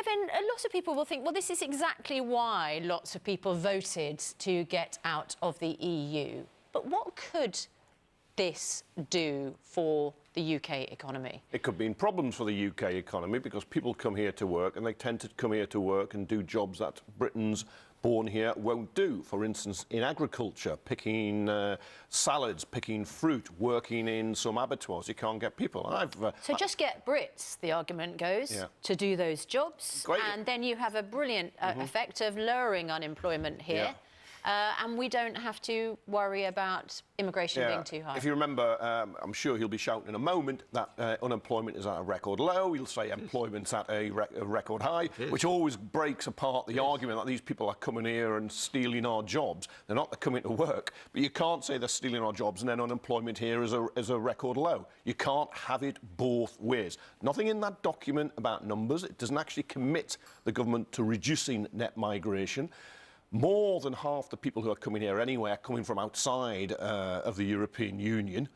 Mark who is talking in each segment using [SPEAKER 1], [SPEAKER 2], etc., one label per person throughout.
[SPEAKER 1] then a lot of people will think, well, this is exactly why lots of people voted to get out of the EU. But what could this do for the UK economy?
[SPEAKER 2] It could mean problems for the UK economy because people come here to work and they tend to come here to work and do jobs that Britons born here won't do. For instance, in agriculture, picking salads, picking fruit, working in some abattoirs, you can't get people.
[SPEAKER 1] So just get Brits, the argument goes, to do those jobs.
[SPEAKER 2] Great.
[SPEAKER 1] And then you have a brilliant effect of lowering unemployment here.
[SPEAKER 2] Yeah.
[SPEAKER 1] And we don't have to worry about immigration being too high.
[SPEAKER 2] If you remember, I'm sure he'll be shouting in a moment that unemployment is at a record low. He'll say employment's at a record high, which always breaks apart the argument that these people are coming here and stealing our jobs. They're not, they're coming to work. But you can't say they're stealing our jobs and then unemployment here is a record low. You can't have it both ways. Nothing in that document about numbers. It doesn't actually commit the government to reducing net migration. More than half the people who are coming here anyway are coming from outside of the European Union.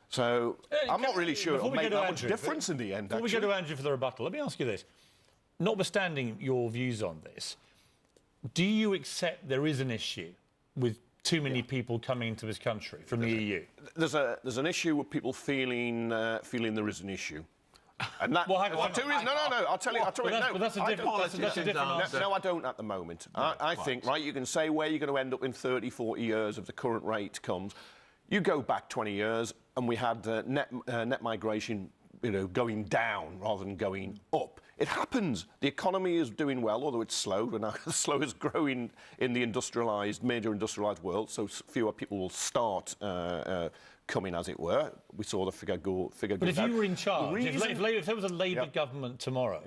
[SPEAKER 2] So I'm not really sure it'll make that much difference in the end,
[SPEAKER 3] Before we go to Andrew for the rebuttal, let me ask you this. Notwithstanding your views on this, do you accept there is an issue with too many people coming into this country from the EU?
[SPEAKER 2] There's an issue with people feeling there is an issue. And that,
[SPEAKER 3] well, hang on.
[SPEAKER 2] No, I'll tell you.
[SPEAKER 3] But that's a different answer.
[SPEAKER 2] No, I don't at the moment. I think, right, you can say where you're going to end up in 30, 40 years if the current rate comes. You go back 20 years and we had net migration, going down rather than going up. It happens. The economy is doing well, although it's slow. We're now the slowest growing in the major industrialised world, so fewer people will start coming, as it were. We saw the figure go down.
[SPEAKER 3] But if you were in charge, if there was a Labour government tomorrow,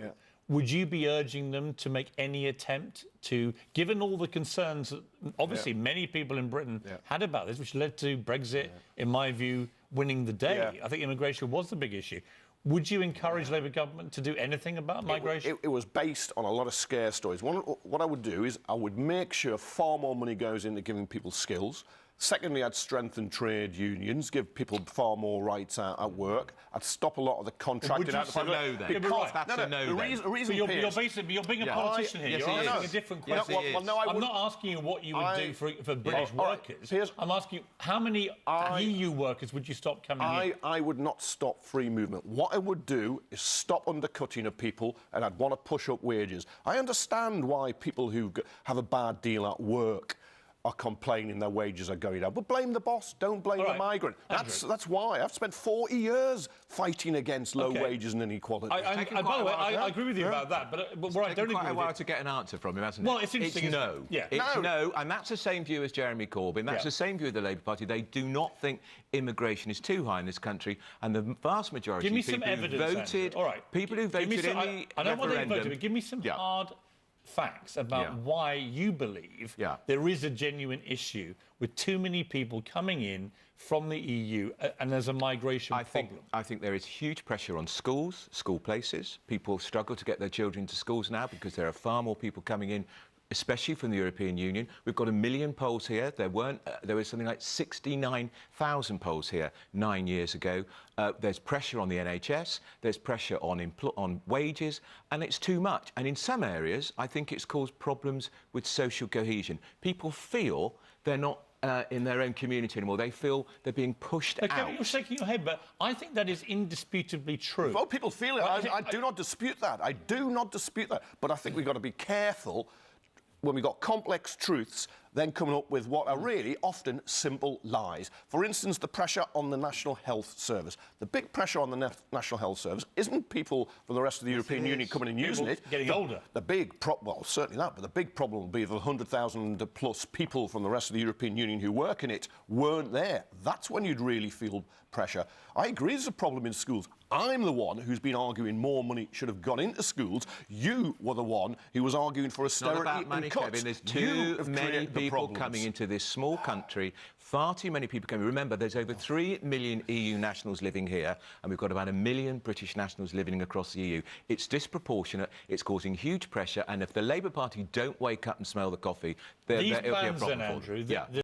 [SPEAKER 3] would you be urging them to make any attempt to, given all the concerns that obviously many people in Britain had about this, which led to Brexit, in my view, winning the day? I think immigration was the big issue. Would you encourage Labour government to do anything about migration?
[SPEAKER 2] It was based on a lot of scare stories. What I would do is I would make sure far more money goes into giving people skills. Secondly, I'd strengthen trade unions, give people far more rights at work. I'd stop a lot of the contracting out.
[SPEAKER 4] Would you say no, then? That's a no, then.
[SPEAKER 2] So
[SPEAKER 3] you're being a politician here. You're asking a different question. I'm not asking you what you would do for British workers. I'm asking you, how many EU workers would you stop coming in?
[SPEAKER 2] I would not stop free movement. What I would do is stop undercutting of people, and I'd want to push up wages. I understand why people who have a bad deal at work are complaining their wages are going down. But blame the boss, don't blame the migrant. That's why. I've spent 40 years fighting against low wages and inequality.
[SPEAKER 3] By the way, I agree with you about that, but where I don't agree
[SPEAKER 4] quite a while to get an answer from him, hasn't it?
[SPEAKER 3] Well, it's interesting.
[SPEAKER 4] It's no. It's no, and that's the same view as Jeremy Corbyn. That's the same view of the Labour Party. They do not think immigration is too high in this country, and the vast majority of people who voted... People who voted in the referendum...
[SPEAKER 3] I don't want to vote, but give me some hard facts about why you believe there is a genuine issue with too many people coming in from the EU and there's a migration problem.
[SPEAKER 4] I think there is huge pressure on schools, school places. People struggle to get their children to schools now because there are far more people coming in, especially from the European Union. We've got 1 million Poles here. There was something like 69,000 Poles here 9 years ago. There's pressure on the NHS, there's pressure on wages, and it's too much. And in some areas, I think it's caused problems with social cohesion. People feel they're not in their own community anymore. They feel they're being pushed out.
[SPEAKER 3] You're shaking your head, but I think that is indisputably true.
[SPEAKER 2] Well, people feel it. I do not dispute that. I do not dispute that. But I think we've got to be careful when we've got complex truths, then coming up with what are really often simple lies. For instance, the pressure on the National Health Service. The big pressure on the National Health Service isn't people from the rest of the European Union coming and using it.
[SPEAKER 3] Getting older.
[SPEAKER 2] The big well, certainly that, but the big problem will be the 100,000 plus people from the rest of the European Union who work in it weren't there. That's when you'd really feel pressure. I agree there's a problem in schools. I'm the one who's been arguing more money should have gone into schools. You were the one who was arguing for austerity
[SPEAKER 4] and cuts. It's not about money, Kevin. There's too many people coming into this small country. Far too many people coming. Remember, there's over 3 million EU nationals living here, and we've got about 1 million British nationals living across the EU. It's disproportionate. It's causing huge pressure, and if the Labour Party don't wake up and smell the coffee, it'll be a problem for them.
[SPEAKER 3] Andrew,